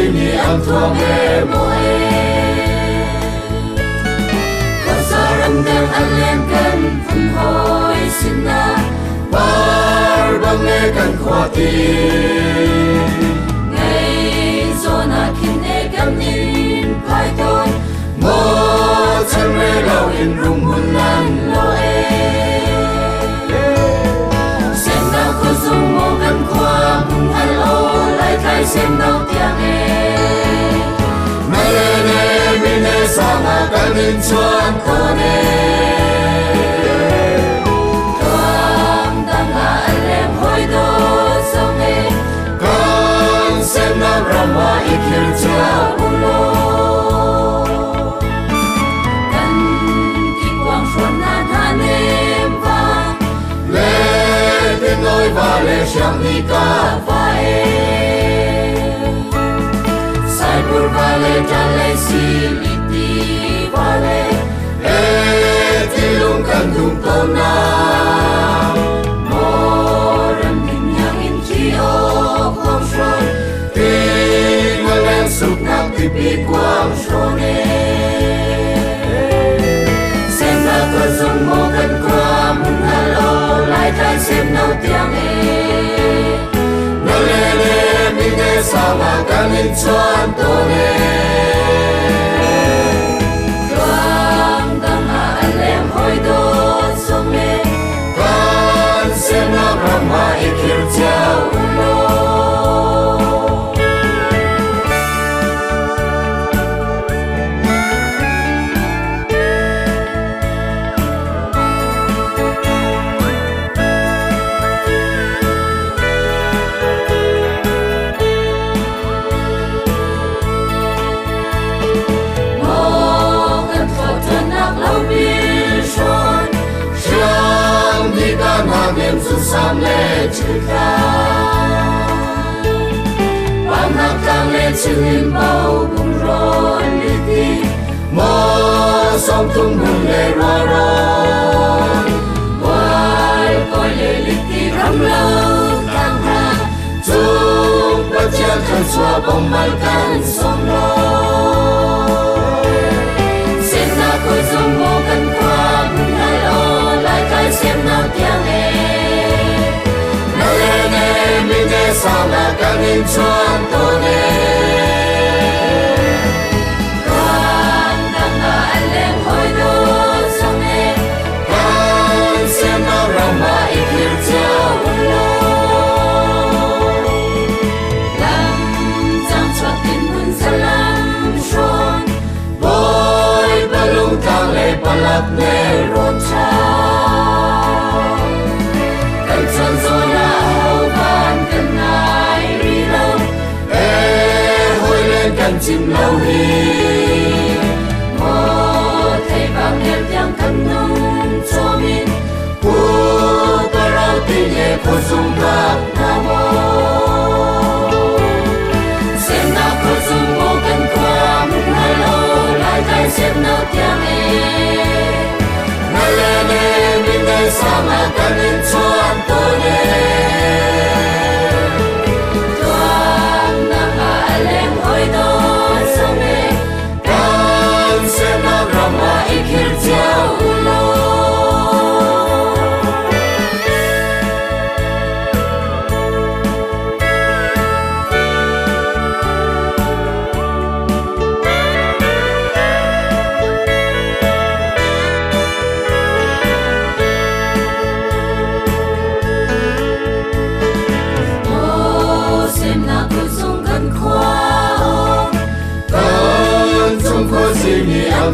ni ang thua me mo e ko saram dang alem kan phun hoi sin na bar bang ne kan khwa ti ngày zona kin e gam nin pai ton mo chan re lo in rum hun nan lo e sen na ko zum mo kan khwa mun halo lai kai sen na tiang e sama kanin chuan tone tuam tanga alem hoi do song e kan sem na rama ikil cha ulo kan ki quang chuan na thanem va le tin noi va le shang ni ka va e sai pur va le jan le si vale e ti lung kan dum to na moram din yang in chi o kwang shon ti ngalen suk na ti pi kwang shon e sem na ko zum mo kan kwa mun halo lai tai sem nau tiang e na le le mi ne sa ma kan in chuan to ne Rama ikir jauh lo sam le chika bang nak tang le chilin bao bung ron li ti mo song tung bung le ro ro wai ko le li ti ram lo tang ha chung ba chia kan chua bong mal kan song lo sen na ko zum mo kan kwa bung na lo lai kai sem na tiang e sama kanin chuan to ne kan danga alem hoi do song e kan sem na rama ikir chau lo lam chang chua tin hun salam shon boy balung tang le palap ne ron cha kan chan zo na chim lâu hi mo thầy vàng đẹp yang thân nông cho min pu parau ti ye ko zum ba na mo sen na ko zum mo kan kwa mun halo lai kai sem na tiang e na le ne min ne sama kan in chuan to ne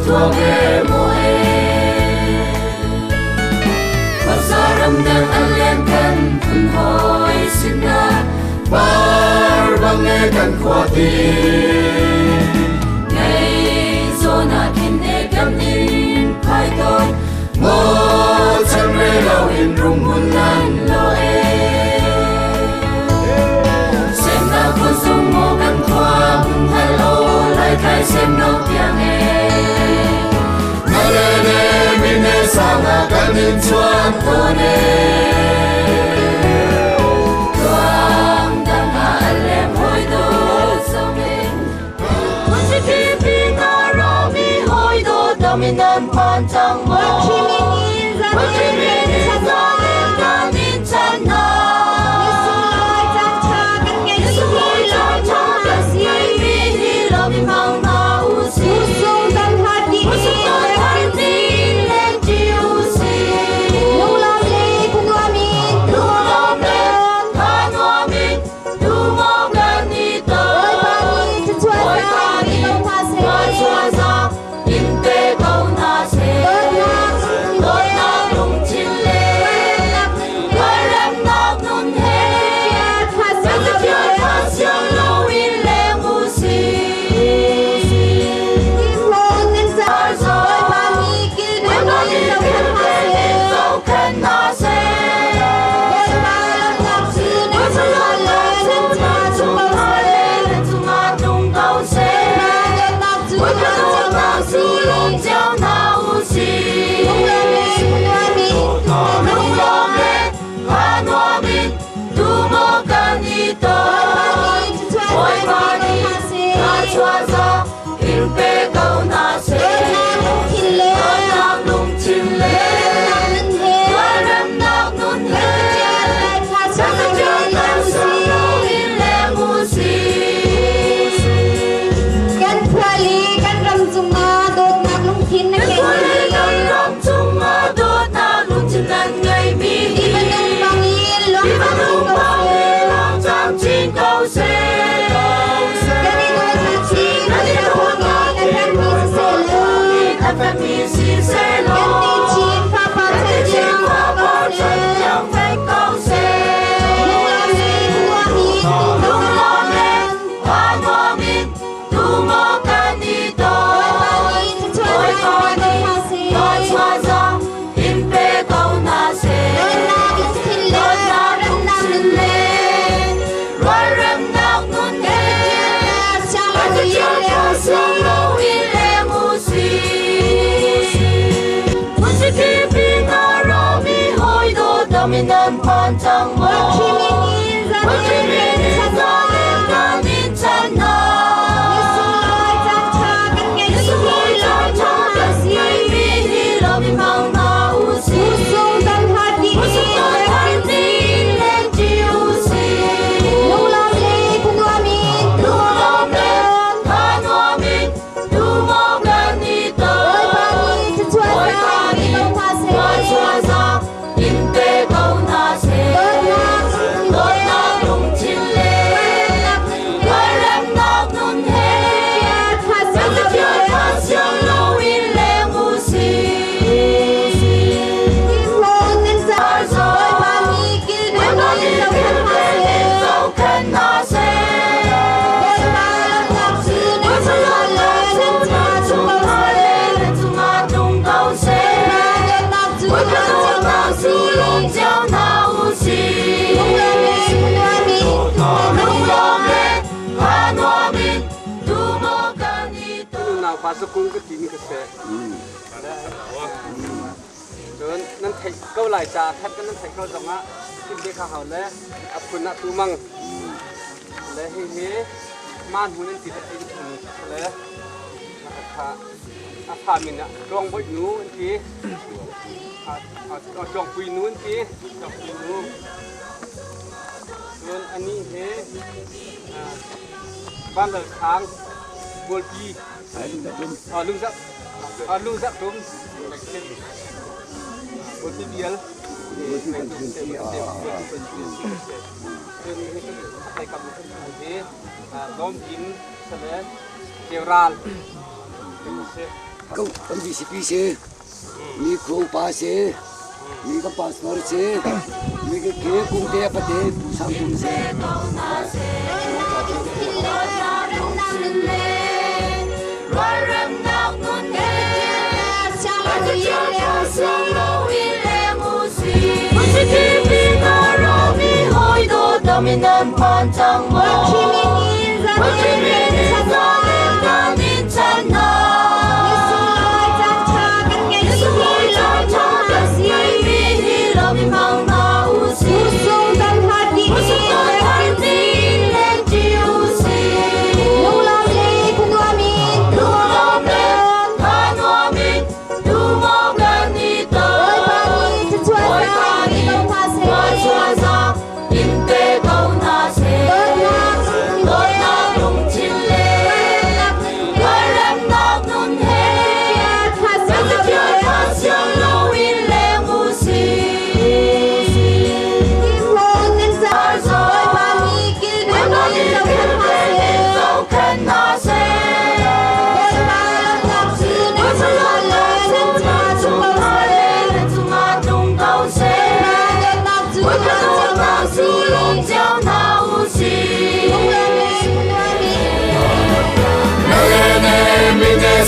thua me mo e ko saram dang alem kan phun hoi sin na bar bang ne kan khwa ti ngày zona kin e gam nin pai ton mo chan re lo in rum hun nan lo e sem na ko zum mo kan khwa mun halo lai kai sem no tiang e sama kanin chuan to ne tuam danga alem hoi do song e dominant 반장 dominant 반장 cũng cái tiếng cái xe, rồi nên thấy câu lại trà thắt cái nên thấy câu giống á, khi đi khảo hỏi lẽ, áp phun nát tu măng, lẽ hi man huấn nên chỉ là cái lẽ, thà mình á, trồng bớt nú tí, trồng quỳ nú tí, trồng quỳ nú, rồi anh ấy thế, ban đầu tháng, buổi chiều lưng dắt đúng một cái biếng thầy cầm một cái gom kín sẽ kêu ran câu tâm vị sĩ sĩ mi khâu pa sĩ mi cái pa sờ sĩ mi cái kế cung tế bắt tế sang cung sĩ dominant 반장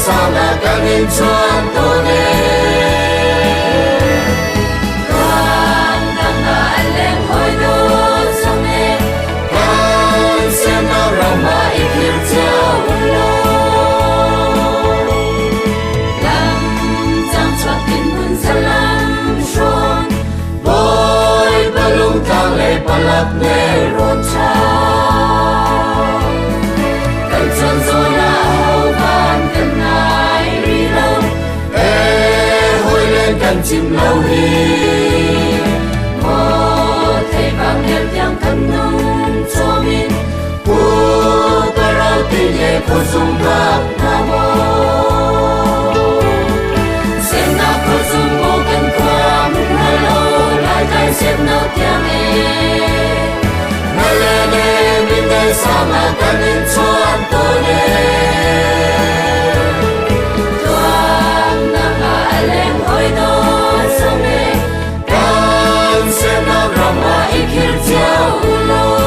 sa là căn in chuan tô nè con đang là lên hồi đô sông nè con xem nó rong mà ít hiểu chiều lô làm chẳng cho tin mừng sa lam xuân bôi ba lung thang lệ ba lấp nè rộn trao cần chân rồi là hậu van cần ai ri lâu ê hôi lên cần chim lâu hi mô thầy vang lên tiếng thân nông cho mình u ba rau tì nhẹ phô dung đáp nam mô xem nào phô dung mô cần qua mừng hà lâu lại thay xem nào tiếng e ngã lên em in đây sao mà cần in chuan tô nè tuang nang a lên hồi đó sông nè con xem nó rong mà ít hiểu chiều lô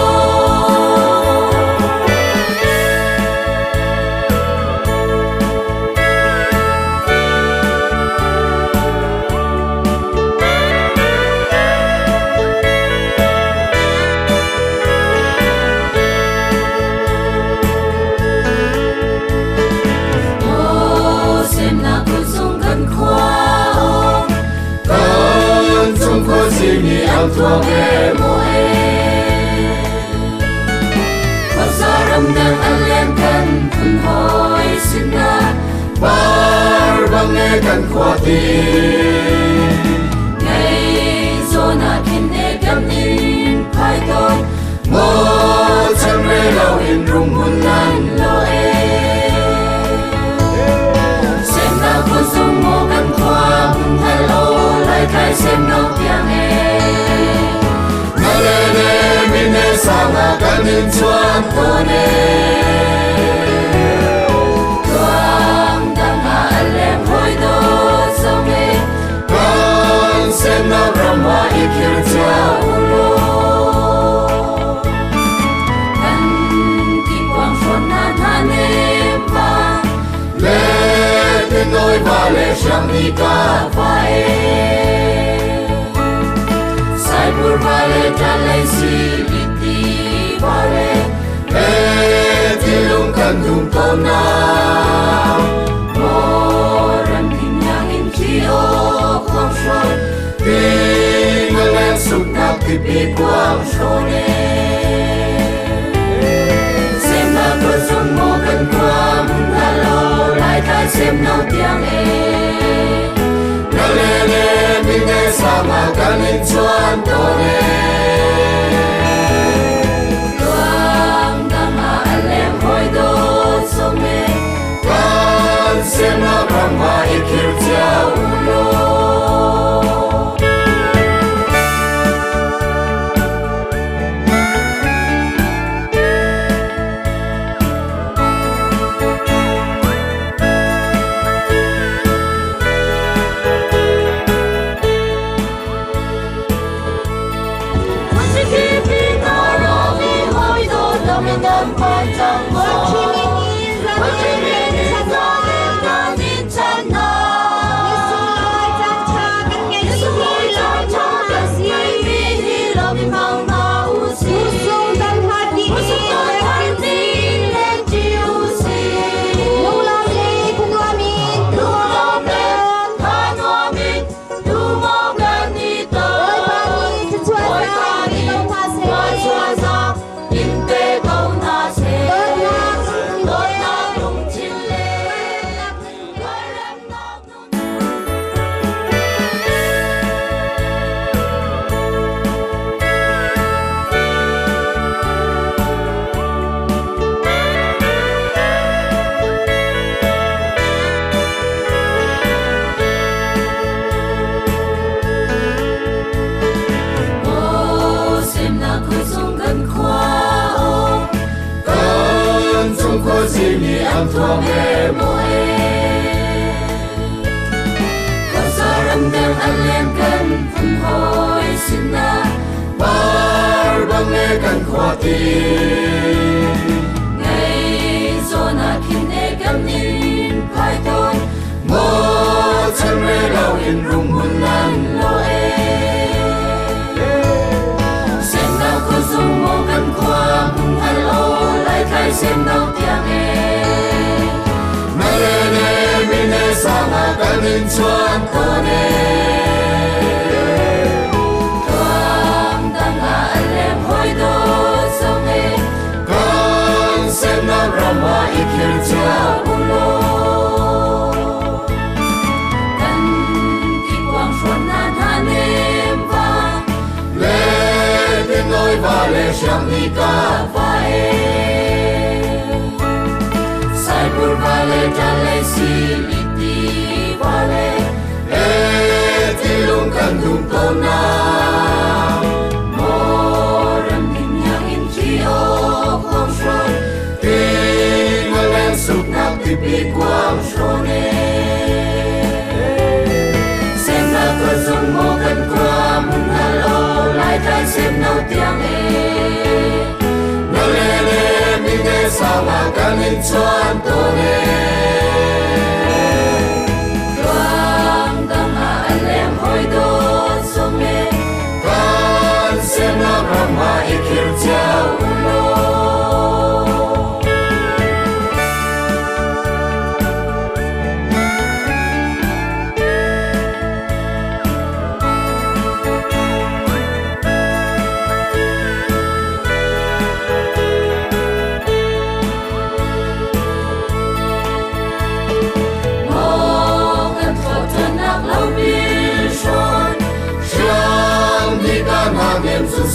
ang tuang e mo e Pasaram ng alyan kan punhoy sina Barbang e kan kwati Ngay zona kin e gamin paiton Mo chan re lau in rung hunan lo e Xem nào con sung mo kan kwa mun hello lai kai xem nào tiang e sama kanin chuan tô nè tuang đang ngã lem hồi đô sông nè con xem nó rong hoa ít hiểu chiều lô cần kim quang xuân nan han em vang lê tiếng nói và lê sang đi ca vai sai bur và lê tràn lê si vale e tilung kan dung to na mo ran tin yang in chi o kwang shon ti ngang suk na ki pi kwang shon e xem na ko sung mo kan kwang hello lai tai xem nau tiang e na le le mi ne sa ma kan in chuan to ne xem nó rong hoa ít hiểu chiều lô ang tuang e mo e Pasaram ng alyan kan punhoy sina Barbang e kan kwati Ngay zona kin e gamin paiton in rung hun nan lo e xem nào có dung mô gần qua mun hal lo lại khai xem nào tiếng e na le ne mi ne sa ma kan in chuan to ne toang dang a lem hoi do song e kan xem nào rama ikir cha ulo vale shami ka vae saibur vale jale siliti vale tilung kandung tona moram din yang in chio kwang shon tingalan suk nak tipi kwang shone sem na ko zung mo kan kwa mun halo lai tai sem nau tiang e na le le mi ne sa ma kan in chuan to ne quang dang a lem hoi do song e kan sem na rama ikir chao lo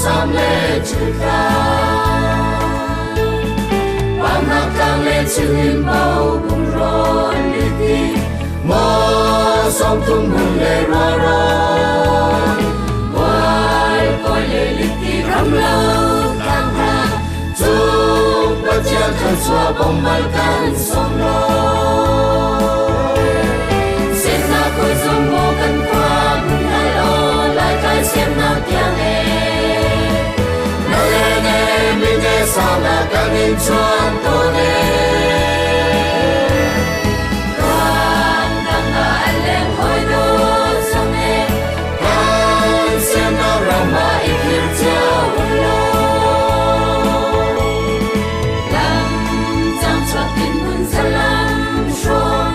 sam le chữ ca bang na kang le chữ lim bao bung ron li ti mo som tung hun le ro ron wai ko le li ti ram lo kang ha chung ba chiang khan chua bom mai kan som lo sen na ko zum mo kan kwa bung na lo lai kai sem na tiang e sama kan in chuan to ne kan dang a lem hoi do song e kan sem na rama ikir chao lo lam chang chua tin mun salam shon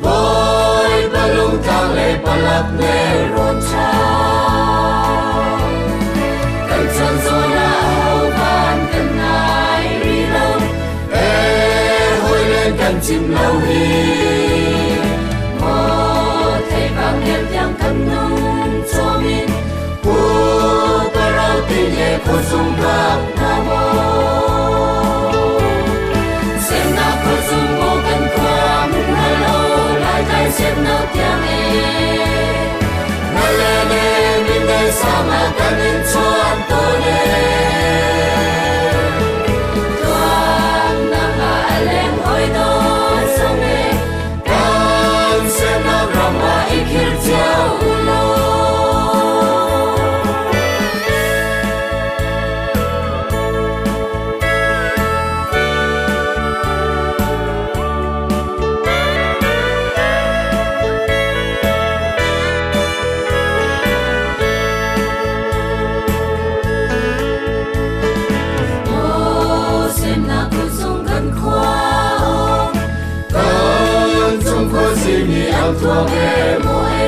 boy balung tang le palak ne ron cha kan chan zo la kan chim lâu hi mo thầy vang em tiếng cân nông cho min pu ta rau tin ye phu sung rap na mo xem na phu sung mo kan kwa mun halo lai tai xem na tiếng e na le ne min ne sa ma kan in chuan to ne tua ke moe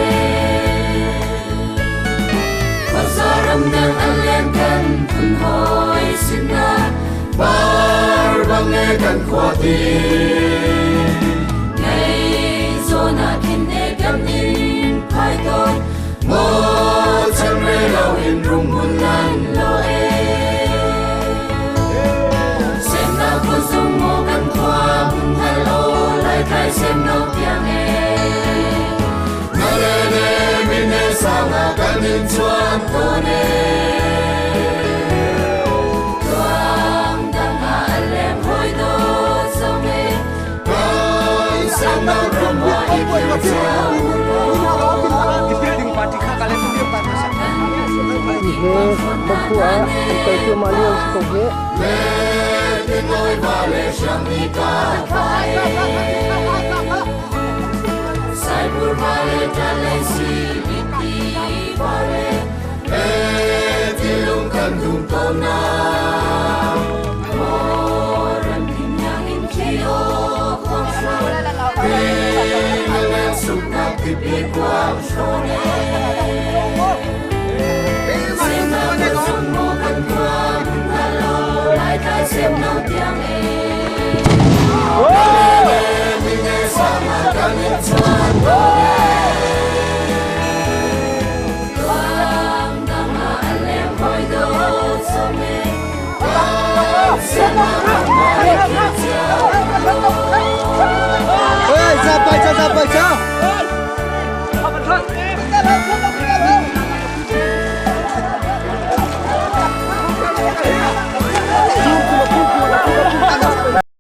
pasaram nang alen kan pun hoi sinna bar bange kan khwati nei zona kinne kan in pai ton mo chan re lo in rung mun nan lo e sem na ko sung mo kan khwa mun halo lai kai sem no piang e sama kan in chuan to ne quang dang a lem hoi do song e kan sam na rama ikir chao building party kha kale tu dia party sa bakua kai tu malio ko ge le noi vale shami ka sai vale trale si biti vale e ti lung kan dum tona moran pinyang in kio kwasa e ngalen suka pipi kwa shone xem nâu tiếng mình nghe sao mà cả những chân quang đang mà anh em hỏi đâu cho mình xem mà không ai biết chưa Ôi, ra bay cho